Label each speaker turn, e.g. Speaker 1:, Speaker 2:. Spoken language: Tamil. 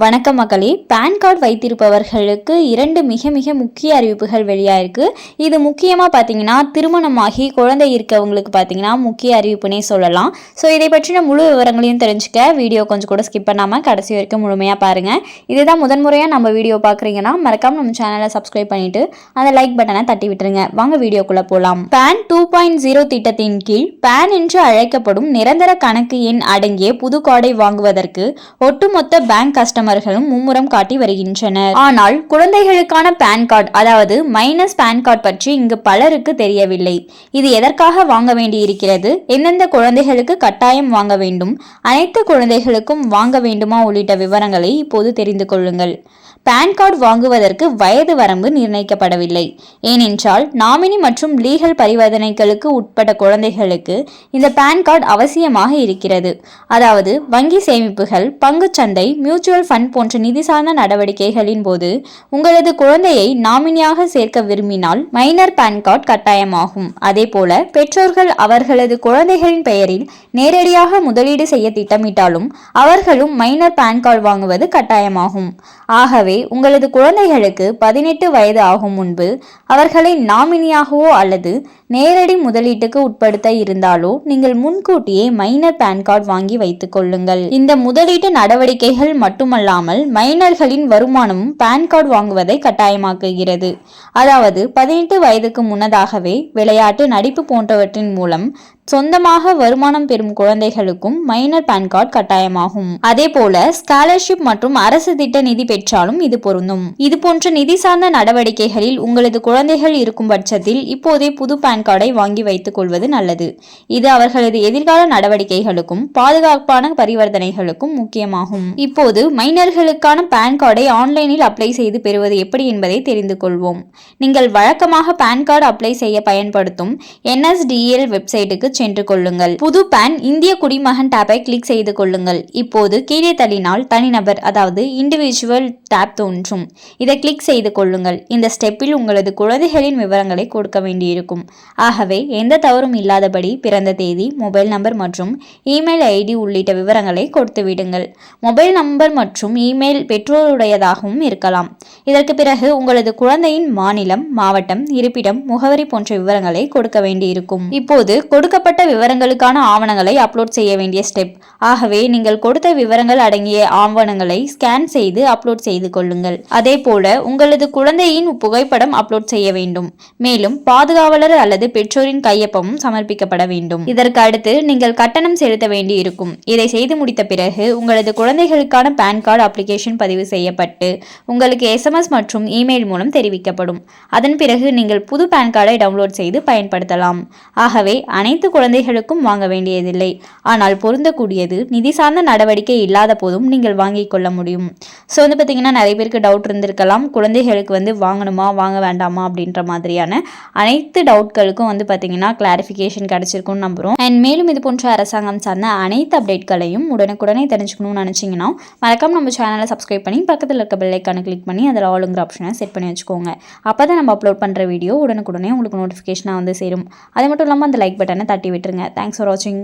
Speaker 1: வணக்கம் மக்களே. பேன் கார்டு வைத்திருப்பவர்களுக்கு 2 மிக மிக முக்கிய அறிவிப்புகள் வெளியாயிருக்கு. இது முக்கியமாக பார்த்தீங்கன்னா திருமணமாகி குழந்தை இருக்கவங்களுக்கு பார்த்தீங்கன்னா முக்கிய அறிவிப்புனே சொல்லலாம். ஸோ இதை பற்றின முழு விவரங்களையும் தெரிஞ்சுக்க வீடியோ கொஞ்சம் கூட ஸ்கிப் பண்ணாமல் கடைசி வரைக்கும் முழுமையாக பாருங்கள். இதுதான் முதன்முறையாக நம்ம வீடியோ பார்க்குறீங்கன்னா மறக்காமல் நம்ம சேனலை சப்ஸ்கிரைப் பண்ணிவிட்டு அந்த லைக் பட்டனை தட்டி விட்டுருங்க. வாங்க வீடியோக்குள்ளே போகலாம். பேன் 2.0 திட்டத்தின் கீழ் பேன் என்று அழைக்கப்படும் நிரந்தர கணக்கு எண் அடங்கிய புது கார்டை வாங்குவதற்கு ஒட்டுமொத்த பேங்க் கஸ்டமர்களும் மும்முரம் காட்டி வருகின்றனர். ஆனால் குழந்தைகளுக்கான பேன் கார்டு அதாவது மைனஸ் பேன் கார்டு பற்றி இங்கு பலருக்கு தெரியவில்லை. இது எதற்காக வாங்க வேண்டியிருக்கிறது, எந்தெந்த குழந்தைகளுக்கு கட்டாயம் வாங்க வேண்டும், அனைத்து குழந்தைகளுக்கும் வாங்க வேண்டுமா உள்ளிட்ட விவரங்களை இப்போது தெரிந்து கொள்ளுங்கள். பேன் கார்டு வாங்குவதற்கு வயது வரம்பு நிர்ணயிக்கப்படவில்லை. ஏனென்றால் நாமினி மற்றும் லீகல் பரிவர்த்தனைகளுக்கு உட்பட்ட குழந்தைகளுக்கு இந்த பேன் கார்டு அவசியமாக இருக்கிறது. அதாவது வங்கி சேமிப்புகள், பங்குச்சந்தை, மியூச்சுவல் ஃபண்ட் போன்ற நிதி சார்ந்த நடவடிக்கைகளின் போது உங்களது குழந்தையை நாமினியாக சேர்க்க விரும்பினால் மைனர் பேன் கார்டு கட்டாயமாகும். அதே போல பெற்றோர்கள் அவர்களது குழந்தைகளின் பெயரில் நேரடியாக முதலீடு செய்ய திட்டமிட்டாலும் அவர்களும் மைனர் பேன் கார்டு வாங்குவது கட்டாயமாகும். ஆகவே உங்களது குழந்தைகளுக்கு 18 வயது ஆகும் முன்பு அவர்களை நாமினியாகவோ அல்லது நேரடி முதலீட்டுக்கு உட்படுத்த இருந்தாலோ நீங்கள் முன்கூட்டியே மைனர் பேன் கார்டு வாங்கி வைத்துக் கொள்ளுங்கள். இந்த முதலீட்டு நடவடிக்கைகள் மட்டுமல்லாமல் மைனர்களின் வருமானமும் பேன் கார்டு வாங்குவதை கட்டாயமாக்குகிறது. அதாவது 18 வயதுக்கு முன்னதாகவே விளையாட்டு, நடிப்பு போன்றவற்றின் மூலம் சொந்தமாக வருமானம் பெறும் குழந்தைகளுக்கும் மைனர் பேன் கார்டு கட்டாயமாகும். அதே போல ஸ்காலர்ஷிப் மற்றும் அரசு திட்ட நிதி பெற்றாலும் இது பொருந்தும். இது போன்ற நிதி சார்ந்த நடவடிக்கைகளில் உங்களது குழந்தைகள் இருக்கும் பட்சத்தில் இப்போதே புது பேன் கார்டை வாங்கி வைத்துக் கொள்வது நல்லது. இது அவர்களது எதிர்கால நடவடிக்கைகளுக்கும் பாதுகாப்பான பரிவர்த்தனைகளுக்கும் முக்கியமாகும். இப்போது மைனர்களுக்கான பேன் கார்டை ஆன்லைனில் அப்ளை செய்து பெறுவது எப்படி என்பதை தெரிந்து கொள்வோம். நீங்கள் வழக்கமாக பேன் கார்டு அப்ளை செய்ய பயன்படுத்தும் NSDL வெப்சைட்டுக்கு சென்று கொள்ளுங்கள். புது பேன் இந்திய குடிமகன் டேப்பை கிளிக் செய்து கொள்ளுங்கள். இப்போது கீழே தள்ளினால் தனிநபர் அதாவது இண்டிவிஜுவல் டேப் தோன்றும். இதை கிளிக் செய்து கொள்ளுங்கள். இந்த ஸ்டெப்பில் உங்களது குழந்தைகளின் விவரங்களை கொடுக்க வேண்டியிருக்கும். ஆகவே எந்த தவறும் இல்லாதபடி பிறந்த தேதி, மொபைல் நம்பர் மற்றும் இமெயில் ஐடி உள்ளிட்ட விவரங்களை கொடுத்து விடுங்கள். மொபைல் நம்பர் மற்றும் இமெயில் பெற்றோருடையதாகவும் இருக்கலாம். இதற்கு பிறகு உங்களது குழந்தையின் மாநிலம், மாவட்டம், இருப்பிடம், முகவரி போன்ற விவரங்களை கொடுக்க வேண்டியிருக்கும். இப்போது கொடுக்கப்பட்ட விவரங்களுக்கான ஆவணங்களை அப்லோட் செய்ய வேண்டிய ஸ்டெப். ஆகவே நீங்கள் கொடுத்த விவரங்கள் அடங்கிய ஆவணங்களை ஸ்கேன் செய்து அப்லோட் செய்து கொள்ளுங்கள். அதே போல உங்களது குழந்தையின் புகைப்படம் அப்லோட் செய்ய வேண்டும். மேலும் பாதுகாவலர் அல்லது பெற்றோரின் கையொப்பமும் சமர்ப்பிக்கப்பட வேண்டும். இதற்கு அடுத்து நீங்கள் கட்டணம் செலுத்த வேண்டி இருக்கும். இதை செய்து முடித்த பிறகு உங்களது குழந்தைகளுக்கான பேன் கார்டு அப்ளிகேஷன் பதிவு செய்யப்பட்டு உங்களுக்கு SMS மற்றும் இமெயில் மூலம் தெரிவிக்கப்படும். அதன் பிறகு நீங்கள் புது பேன் கார்டை டவுன்லோட் செய்து பயன்படுத்தலாம். ஆகவே அனைத்து குழந்தைகளுக்கும் வாங்க வேண்டியதில்லை. ஆனால் பொருந்தக்கூடியது நிதி சார்ந்த நடவடிக்கை இல்லாத போதும் நீங்கள் வாங்கிக் கொள்ள முடியும். ஸோ பார்த்தீங்கன்னா நிறைய பேருக்கு டவுட் இருந்திருக்கலாம், குழந்தைகளுக்கு வாங்கணுமா வாங்க வேண்டாமா அப்படின்ற மாதிரியான அனைத்து டவுட்களுக்கும் பார்த்தீங்கன்னா கிளாரிஃபிகேஷன் கிடைச்சிருக்கும்னு நம்புகிறோம். அண்ட் மேலும் இது போன்ற அரசாங்கம் சார்ந்த அனைத்து அப்டேட்களையும் உடனுக்குடனே தெரிஞ்சுக்கணும்னு நினச்சிங்கன்னா மறக்காம நம்ம சேனலை சப்ஸ்கிரைப் பண்ணி பக்கத்தில் இருக்க பெல் ஐக்கானை கிளிக் பண்ணி அதில் ஆளுங்கிற ஆப்ஷனை செட் பண்ணி வச்சுக்கோங்க. அப்போ தான் நம்ம அப்லோட் பண்ணுற வீடியோ உடனுக்குடனே உங்களுக்கு நோட்டிஃபிகேஷனாக சேரும். அது மட்டும் இல்லாமல் அந்த லைக் பட்டனை தட்டி விட்டுருங்க. தேங்க்ஸ் ஃபார் வாட்சிங்.